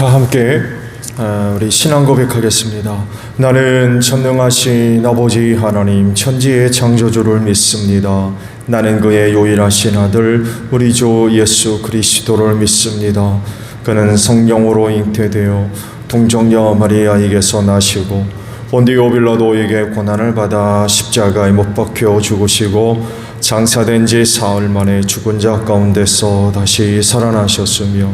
다 함께 우리 신앙 고백하겠습니다. 나는 전능하신 아버지 하나님 천지의 창조주를 믿습니다. 나는 그의 유일하신 아들 우리 주 예수 그리스도를 믿습니다. 그는 성령으로 잉태되어 동정녀 마리아에게서 나시고 본디오 빌라도에게 고난을 받아 십자가에 못 박혀 죽으시고 장사된 지 사흘 만에 죽은 자 가운데서 다시 살아나셨으며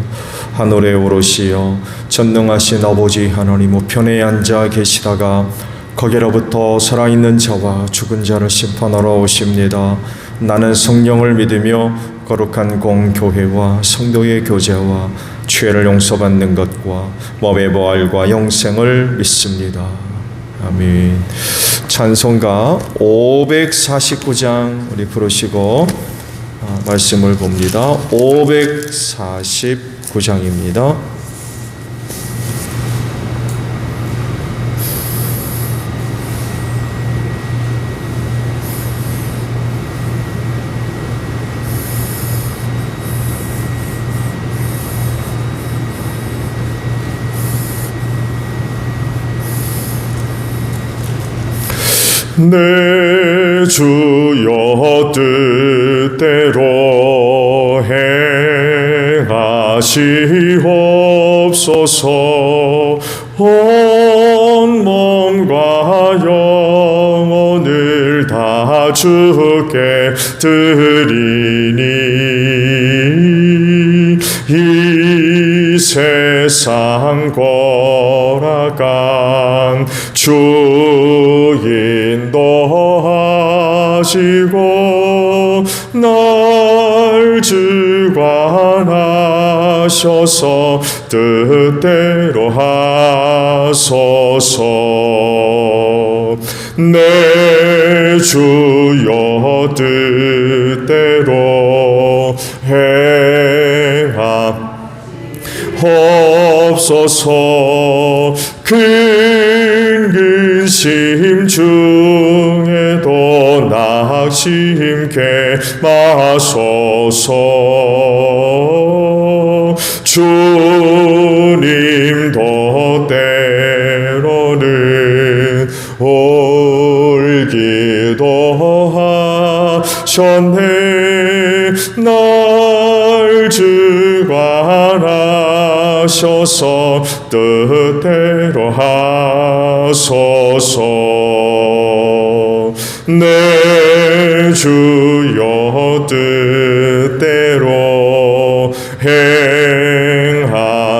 하늘에 오르시어 전능하신 아버지 하나님 우편에 앉아 계시다가 거기로부터 살아있는 자와 죽은 자를 심판하러 오십니다. 나는 성령을 믿으며 거룩한 공교회와 성도의 교제와 죄를 용서받는 것과 몸의 부활과 영생을 믿습니다. 아멘. 찬송가 549장 우리 부르시고 말씀을 봅니다. 549장입니다. 내 주여 뜻대로 행하시옵소서. 온 몸과 영혼을 다 주께 드리니 이 세상 고락한 주 인도하시고 날 주관하셔서 뜻대로 하소서. 내 주여 뜻대로 행하옵소서. 큰 근심 중에도 낙심케 마소서. 주님도 때로는 울기도 하셨네. 날 주관하셔서 뜻대로 하소서. 내 주여 뜻대로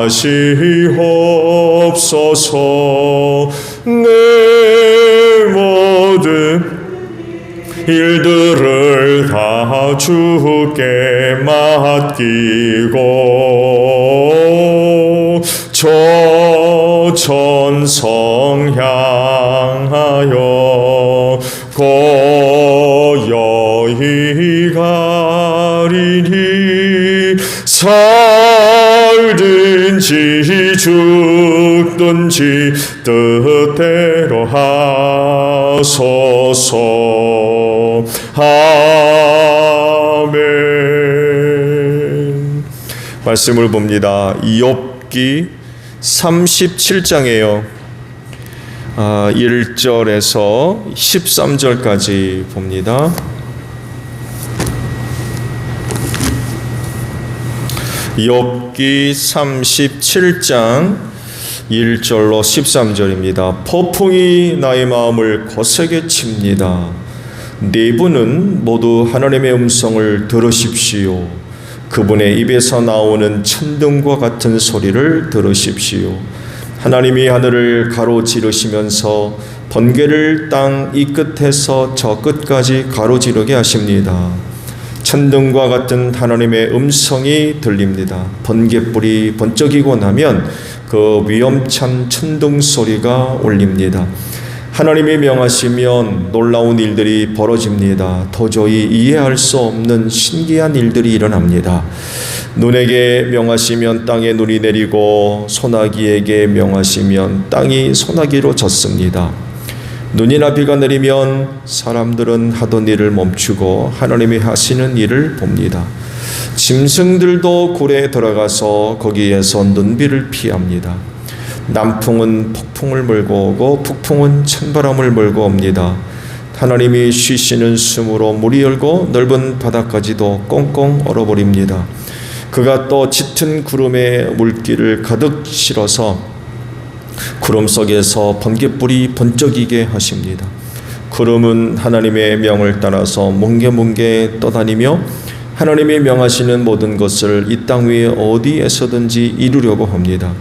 행하시옵소서. 내 모든 일들을 다 주께 맡기고 저 천성 향하여 고요히 가리니 살든지 죽든지 뜻대로 하소서. 아멘. 말씀을 봅니다. 욥기 37장이에요. 1절에서 13절까지 봅니다. 욥기 37장 1절로 13절입니다. 폭풍이 나의 마음을 거세게 칩니다. 네 분은 모두 하나님의 음성을 들으십시오. 그분의 입에서 나오는 천둥과 같은 소리를 들으십시오. 하나님이 하늘을 가로지르시면서 번개를 땅 이 끝에서 저 끝까지 가로지르게 하십니다. 천둥과 같은 하나님의 음성이 들립니다. 번개불이 번쩍이고 나면 그 위험찬 천둥 소리가 울립니다. 하나님이 명하시면 놀라운 일들이 벌어집니다. 도저히 이해할 수 없는 신기한 일들이 일어납니다. 눈에게 명하시면 땅에 눈이 내리고 소나기에게 명하시면 땅이 소나기로 젖습니다. 눈이나 비가 내리면 사람들은 하던 일을 멈추고 하나님이 하시는 일을 봅니다. 짐승들도 굴에 들어가서 거기에서 눈비를 피합니다. 남풍은 폭풍을 몰고 오고 북풍은 찬바람을 몰고 옵니다. 하나님이 쉬시는 숨으로 물이 열고 넓은 바다까지도 꽁꽁 얼어버립니다. 그가 또 짙은 구름에 물기를 가득 실어서 구름 속에서 번갯불이 번쩍이게 하십니다. 구름은 하나님의 명을 따라서 뭉게뭉게 떠다니며 하나님이 명하시는 모든 것을 이 땅 위에 어디에서든지 이루려고 합니다.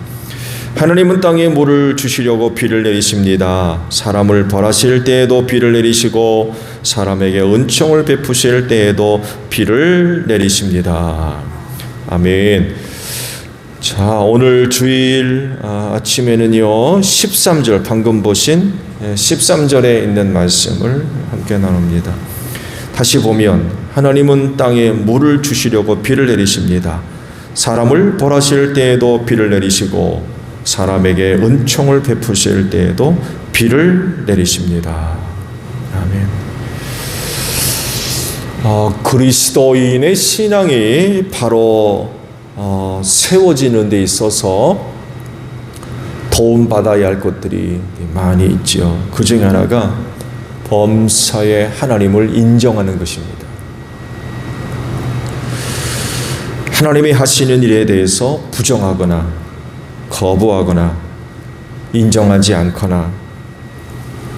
하나님은 땅에 물을 주시려고 비를 내리십니다. 사람을 벌하실 때에도 비를 내리시고 사람에게 은총을 베푸실 때에도 비를 내리십니다. 아멘. 자, 오늘 주일 아침에는요 13절, 방금 보신 13절에 있는 말씀을 함께 나눕니다. 다시 보면 하나님은 땅에 물을 주시려고 비를 내리십니다. 사람을 벌하실 때에도 비를 내리시고 사람에게 은총을 베푸실 때에도 비를 내리십니다. 아멘. 그리스도인의 신앙이 바로 세워지는 데 있어서 도움받아야 할 것들이 많이 있죠. 그 중에 하나가 범사의 하나님을 인정하는 것입니다. 하나님이 하시는 일에 대해서 부정하거나 거부하거나 인정하지 않거나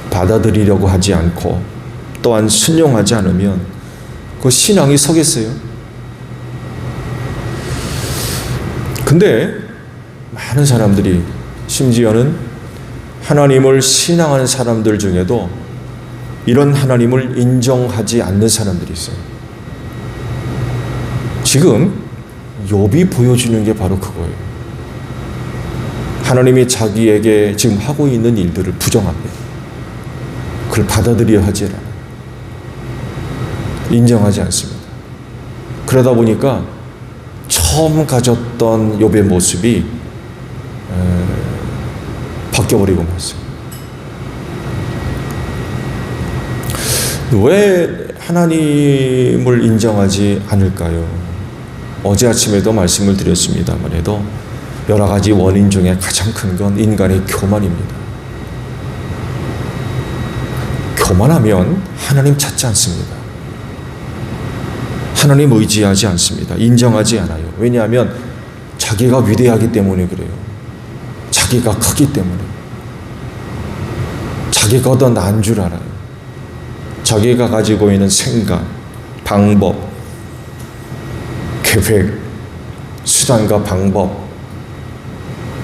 받아들이려고 하지 않고 또한 순종하지 않으면 그 신앙이 서겠어요? 근데 많은 사람들이, 심지어는 하나님을 신앙하는 사람들 중에도 이런 하나님을 인정하지 않는 사람들이 있어요. 지금 욥이 보여주는 게 바로 그거예요. 하나님이 자기에게 지금 하고 있는 일들을 부정합니다. 그걸 받아들여 하지 않아요. 인정하지 않습니다. 그러다 보니까 처음 가졌던 욥의 모습이 바뀌어버리고 말았어요. 왜 하나님을 인정하지 않을까요? 어제 아침에도 말씀을 드렸습니다만 해도 여러 가지 원인 중에 가장 큰 건 인간의 교만입니다. 교만하면 하나님 찾지 않습니다. 하나님 의지하지 않습니다. 인정하지 않아요. 왜냐하면 자기가 위대하기 때문에 그래요. 자기가 크기 때문에. 자기가 더 나은 줄 알아요. 자기가 가지고 있는 생각, 방법, 계획, 수단과 방법,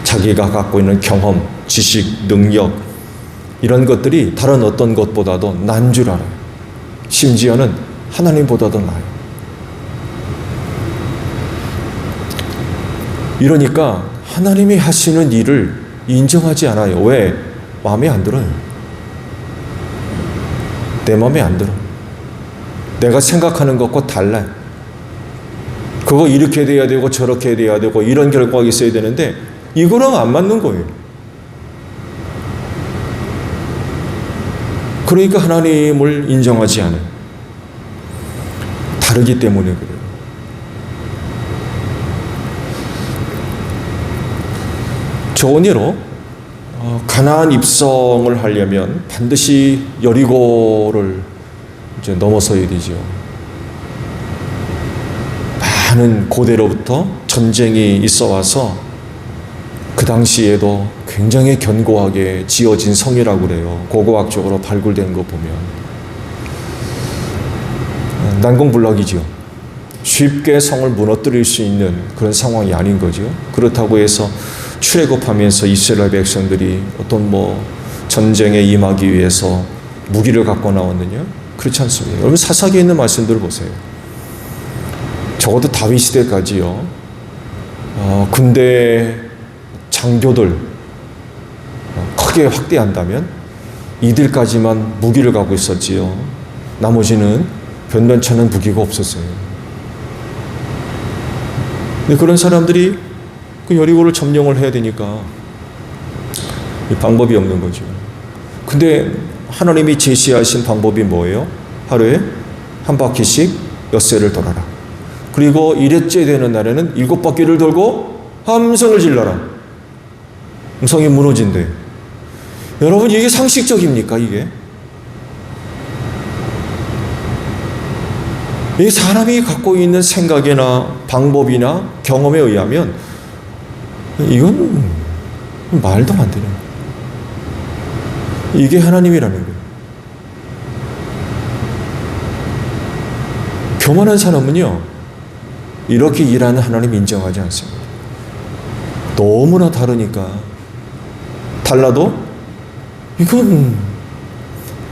자기가 갖고 있는 경험, 지식, 능력, 이런 것들이 다른 어떤 것보다도 나은 줄 알아요. 심지어는 하나님보다도 나아요. 이러니까 하나님이 하시는 일을 인정하지 않아요. 왜? 마음에 안 들어요. 내 마음에 안 들어. 내가 생각하는 것과 달라요. 그거 이렇게 돼야 되고 저렇게 돼야 되고 이런 결과가 있어야 되는데 이거랑 안 맞는 거예요. 그러니까 하나님을 인정하지 않아요. 다르기 때문에 그래요. 좋은 예로 가나안 입성을 하려면 반드시 여리고를 이제 넘어서야 되죠. 많은 고대로부터 전쟁이 있어 와서 그 당시에도 굉장히 견고하게 지어진 성이라고 그래요. 고고학적으로 발굴된 거 보면 난공불락이죠. 쉽게 성을 무너뜨릴 수 있는 그런 상황이 아닌 거죠. 그렇다고 해서 출애굽하면서 이스라엘 백성들이 어떤 전쟁에 임하기 위해서 무기를 갖고 나왔느냐? 그렇지 않습니다. 여러분 사사기에 있는 말씀들을 보세요. 적어도 다윗 시대까지요. 군대 장교들 크게 확대한다면 이들까지만 무기를 갖고 있었지요. 나머지는 변변찮은 무기가 없었어요. 근데 그런 사람들이 그 여리고를 점령을 해야 되니까 방법이 없는 거죠. 근데 하나님이 제시하신 방법이 뭐예요? 하루에 한 바퀴씩 엿새를 돌아라. 그리고 일회째 되는 날에는 7바퀴를 돌고 함성을 질러라. 성이 무너진대. 여러분, 이게 상식적입니까, 이게? 이 사람이 갖고 있는 생각이나 방법이나 경험에 의하면 이건 말도 안 되는 거예요. 이게 하나님이라는 거예요. 교만한 사람은요, 이렇게 일하는 하나님 인정하지 않습니다. 너무나 다르니까. 달라도 이건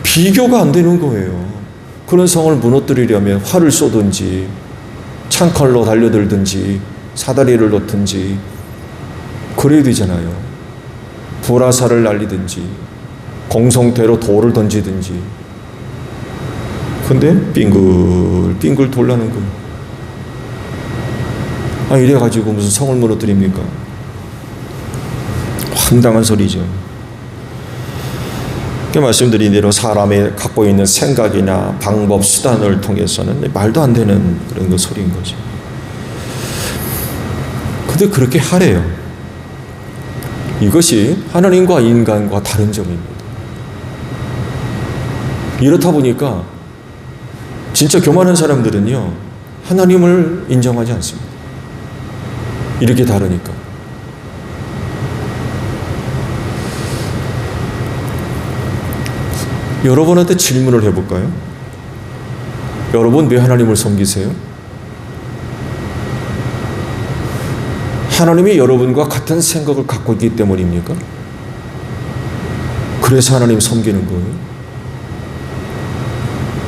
비교가 안 되는 거예요. 그런 성을 무너뜨리려면 활을 쏘든지 창칼로 달려들든지 사다리를 놓든지 그래야 되잖아요. 불화살을 날리든지 공성대로 돌을 던지든지. 근데 빙글빙글 돌라는 거예요. 이래가지고 무슨 성을 무너뜨립니까? 황당한 소리죠. 말씀드린 대로 사람이 갖고 있는 생각이나 방법, 수단을 통해서는 말도 안 되는 그런 소리인 거죠. 근데 그렇게 하래요. 이것이 하나님과 인간과 다른 점입니다. 이렇다 보니까 진짜 교만한 사람들은요, 하나님을 인정하지 않습니다. 이렇게 다르니까. 여러분한테 질문을 해볼까요? 여러분 왜 하나님을 섬기세요? 하나님이 여러분과 같은 생각을 갖고 있기 때문입니까? 그래서 하나님 섬기는 거예요?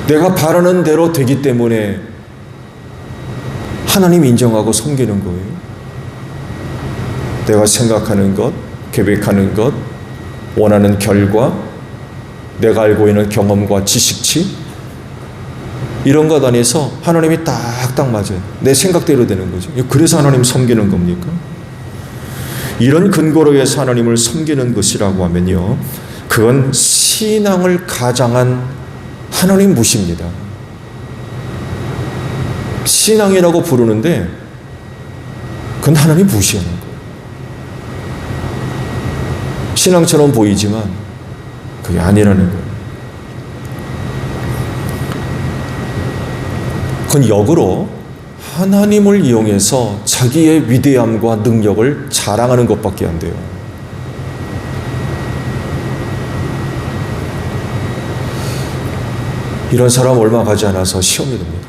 내가 바라는 대로 되기 때문에 하나님 인정하고 섬기는 거예요? 내가 생각하는 것, 계획하는 것, 원하는 결과, 내가 알고 있는 경험과 지식치, 이런 것 안에서 하나님이 딱딱 맞아요. 내 생각대로 되는 거죠. 그래서 하나님 섬기는 겁니까? 이런 근거로 해서 하나님을 섬기는 것이라고 하면요, 그건 신앙을 가장한 하나님 무시입니다. 신앙이라고 부르는데 그건 하나님 무시하는 거예요. 신앙처럼 보이지만 그게 아니라는 거예요. 그건 역으로 하나님을 이용해서 자기의 위대함과 능력을 자랑하는 것밖에 안 돼요. 이런 사람 얼마 가지 않아서 시험이 됩니다.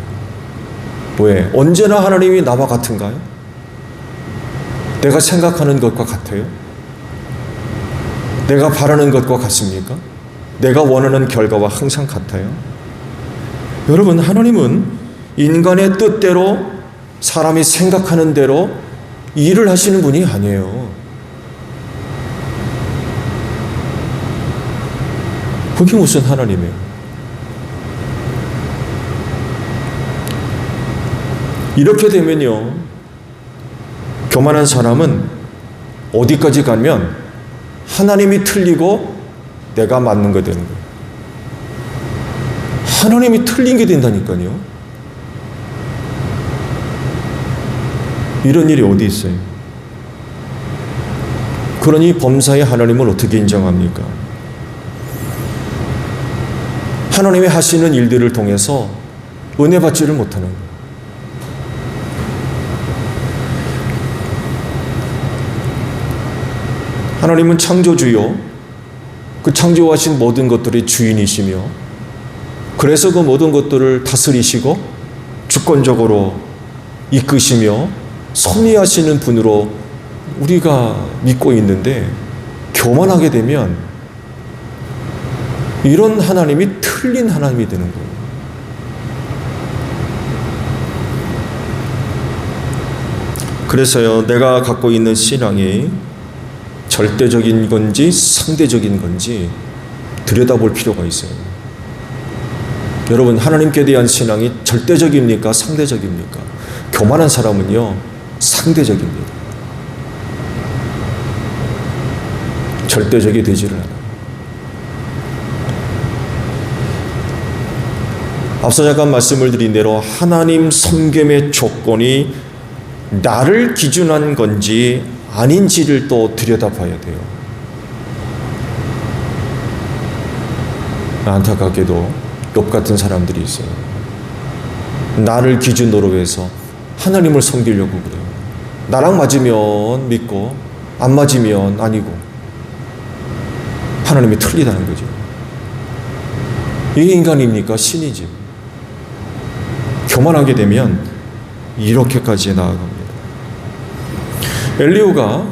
왜? 언제나 하나님이 나와 같은가요? 내가 생각하는 것과 같아요? 내가 바라는 것과 같습니까? 내가 원하는 결과와 항상 같아요? 여러분, 하나님은 인간의 뜻대로, 사람이 생각하는 대로 일을 하시는 분이 아니에요. 그게 무슨 하나님이에요? 이렇게 되면요, 교만한 사람은 어디까지 가면 하나님이 틀리고 내가 맞는 거 되는 거예요. 하나님이 틀린 게 된다니까요. 이런 일이 어디 있어요? 그러니 범사의 하나님을 어떻게 인정합니까? 하나님이 하시는 일들을 통해서 은혜 받지를 못하는 거예요. 하나님은 창조주요, 그 창조하신 모든 것들의 주인이시며, 그래서 그 모든 것들을 다스리시고 주권적으로 이끄시며 섭리하시는 분으로 우리가 믿고 있는데, 교만하게 되면 이런 하나님이 틀린 하나님이 되는 거예요. 그래서요, 내가 갖고 있는 신앙이 절대적인 건지 상대적인 건지 들여다볼 필요가 있어요. 여러분, 하나님께 대한 신앙이 절대적입니까? 상대적입니까? 교만한 사람은요, 상대적입니다. 절대적이 되지를 않아요. 앞서 잠깐 말씀을 드린 대로 하나님 섬김의 조건이 나를 기준한 건지 아닌지를 또 들여다봐야 돼요. 안타깝게도 욥 같은 사람들이 있어요. 나를 기준으로 해서 하나님을 섬기려고 그래요. 나랑 맞으면 믿고 안 맞으면 아니고 하나님이 틀리다는 거죠. 이게 인간입니까? 신이지. 교만하게 되면 이렇게까지 나아갑니다. 엘리후가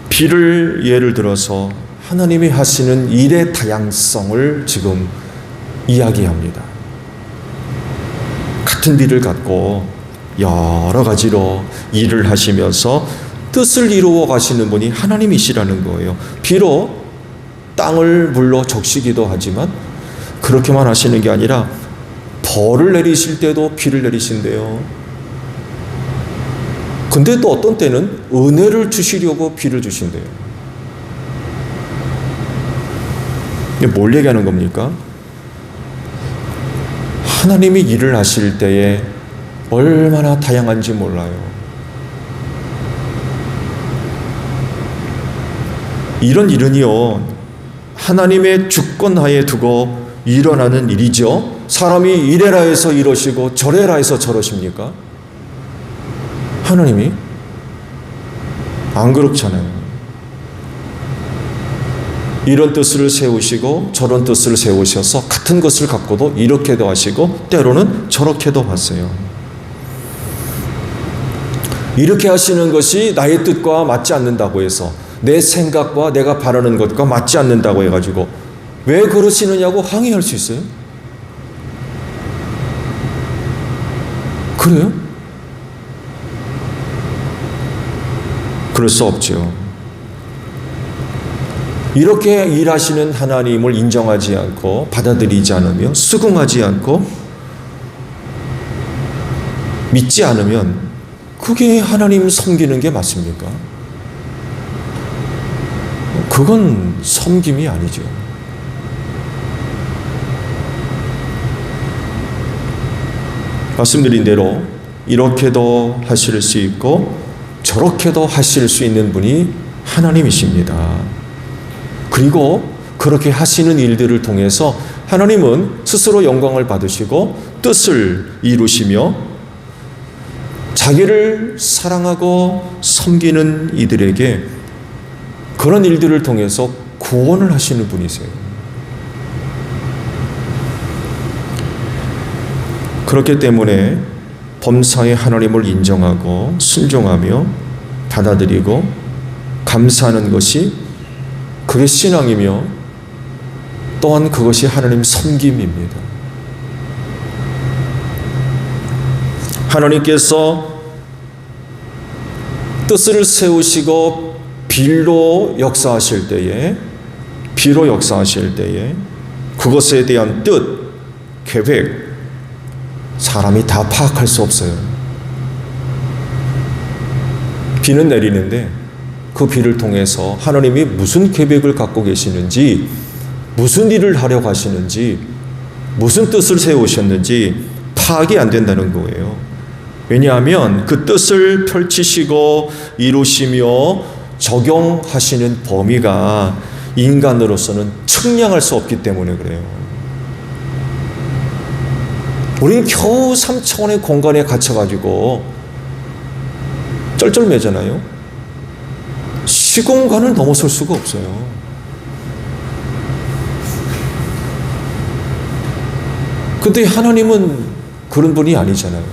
비를 예를 들어서 하나님이 하시는 일의 다양성을 지금 이야기합니다. 같은 비를 갖고 여러 가지로 일을 하시면서 뜻을 이루어 가시는 분이 하나님이시라는 거예요. 비로 땅을 물로 적시기도 하지만 그렇게만 하시는 게 아니라 벌을 내리실 때도 비를 내리신대요. 근데 또 어떤 때는 은혜를 주시려고 비를 주신대요. 이게 뭘 얘기하는 겁니까? 하나님이 일을 하실 때에 얼마나 다양한지 몰라요. 이런 일은요, 하나님의 주권하에 두고 일어나는 일이죠. 사람이 이래라 해서 이러시고 저래라 해서 저러십니까? 하나님이 안 그렇잖아요. 이런 뜻을 세우시고 저런 뜻을 세우셔서 같은 것을 갖고도 이렇게도 하시고 때로는 저렇게도 하세요. 이렇게 하시는 것이 나의 뜻과 맞지 않는다고 해서 내 생각과 내가 바라는 것과 맞지 않는다고 해가지고 왜 그러시느냐고 항의할 수 있어요? 그래요? 그럴 수 없죠. 이렇게 일하시는 하나님을 인정하지 않고 받아들이지 않으며 수긍하지 않고 믿지 않으면 그게 하나님 섬기는 게 맞습니까? 그건 섬김이 아니죠. 말씀드린 대로 이렇게도 하실 수 있고 저렇게도 하실 수 있는 분이 하나님이십니다. 그리고 그렇게 하시는 일들을 통해서 하나님은 스스로 영광을 받으시고 뜻을 이루시며 자기를 사랑하고 섬기는 이들에게 그런 일들을 통해서 구원을 하시는 분이세요. 그렇기 때문에 범사의 하나님을 인정하고 순종하며 받아들이고 감사하는 것이 그게 신앙이며 또한 그것이 하나님 섬김입니다. 하나님께서 뜻을 세우시고 비로 역사하실 때에 그것에 대한 뜻, 계획 사람이 다 파악할 수 없어요. 비는 내리는데 그 비를 통해서 하나님이 무슨 계획을 갖고 계시는지, 무슨 일을 하려고 하시는지, 무슨 뜻을 세우셨는지 파악이 안 된다는 거예요. 왜냐하면 그 뜻을 펼치시고 이루시며 적용하시는 범위가 인간으로서는 측량할 수 없기 때문에 그래요. 우리는 겨우 3차원의 공간에 갇혀가지고 쩔쩔매잖아요. 시공간을 넘어설 수가 없어요. 근데 하나님은 그런 분이 아니잖아요.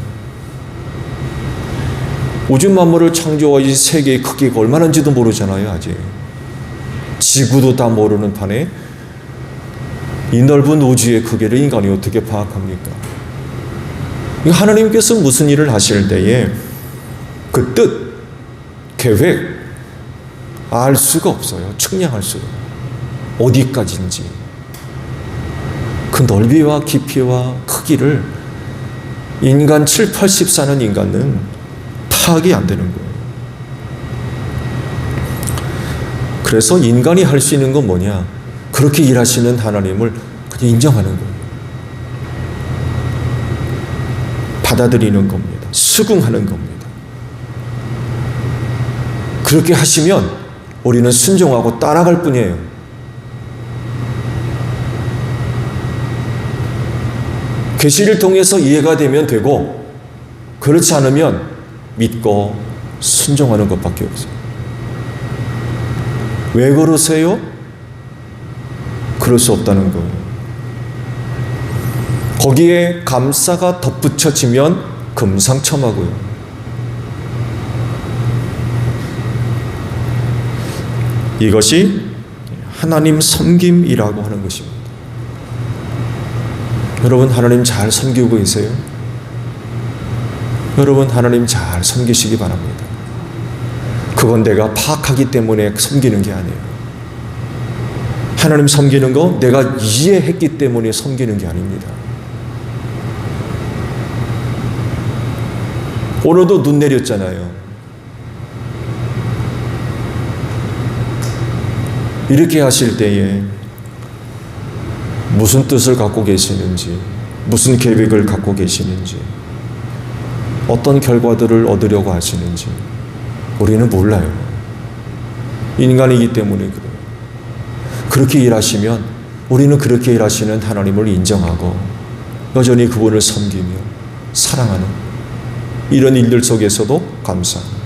우주 만물을 창조하신 세계의 크기가 얼마나인지도 모르잖아요, 아직. 지구도 다 모르는 판에 이 넓은 우주의 크기를 인간이 어떻게 파악합니까? 하나님께서 무슨 일을 하실 때에 그 뜻, 계획 알 수가 없어요. 측량할 수가. 어디까지인지. 그 넓이와 깊이와 크기를 인간 7, 80 사는 인간은 파악이 안 되는 거예요. 그래서 인간이 할 수 있는 건 뭐냐? 그렇게 일하시는 하나님을 그냥 인정하는 거예요. 받아들이는 겁니다. 수긍하는 겁니다. 그렇게 하시면 우리는 순종하고 따라갈 뿐이에요. 계시를 통해서 이해가 되면 되고, 그렇지 않으면 믿고 순종하는 것밖에 없어요. 왜 그러세요? 그럴 수 없다는 거예요. 거기에 감사가 덧붙여지면 금상첨화고요. 이것이 하나님 섬김이라고 하는 것입니다. 여러분, 하나님 잘 섬기고 계세요? 여러분, 하나님 잘 섬기시기 바랍니다. 그건 내가 파악하기 때문에 섬기는 게 아니에요. 하나님 섬기는 거 내가 이해했기 때문에 섬기는 게 아닙니다. 오늘도 눈 내렸잖아요. 이렇게 하실 때에 무슨 뜻을 갖고 계시는지, 무슨 계획을 갖고 계시는지, 어떤 결과들을 얻으려고 하시는지 우리는 몰라요. 인간이기 때문에 그래요. 그렇게 일하시면 우리는 그렇게 일하시는 하나님을 인정하고 여전히 그분을 섬기며 사랑하는 이런 일들 속에서도 감사합니다.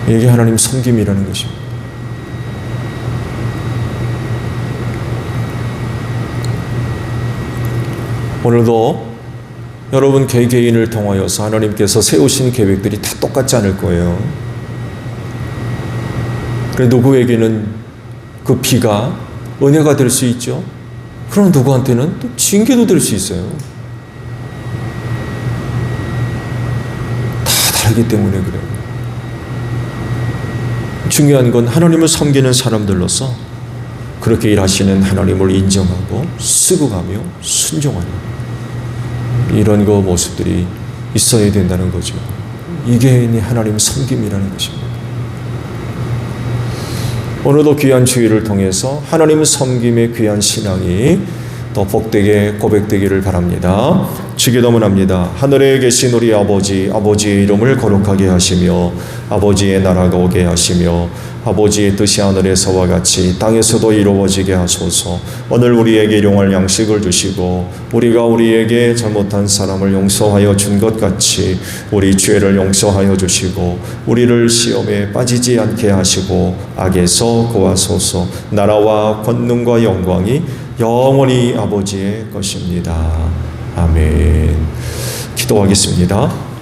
이게 하나님 섬김이라는 것입니다. 오늘도 여러분 개개인을 통하여서 하나님께서 세우신 계획들이 다 똑같지 않을 거예요. 그래, 누구에게는 그 비가 은혜가 될 수 있죠. 그럼 누구한테는 또 징계도 될 수 있어요. 다 다르기 때문에 그래요. 중요한 건 하나님을 섬기는 사람들로서 그렇게 일하시는 하나님을 인정하고 수긍하며 순종하는 이런 그 모습들이 있어야 된다는 거죠. 이게 하나님 섬김이라는 것입니다. 오늘도 귀한 주의를 통해서 하나님 섬김의 귀한 신앙이 더 복되게 고백되기를 바랍니다. 주기도문합니다. 하늘에 계신 우리 아버지, 아버지의 이름을 거룩하게 하시며 아버지의 나라가 오게 하시며 아버지의 뜻이 하늘에서와 같이 땅에서도 이루어지게 하소서. 오늘 우리에게 일용할 양식을 주시고 우리가 우리에게 잘못한 사람을 용서하여 준 것 같이 우리 죄를 용서하여 주시고 우리를 시험에 빠지지 않게 하시고 악에서 구하소서. 나라와 권능과 영광이 영원히 아버지의 것입니다. 아멘. 기도하겠습니다.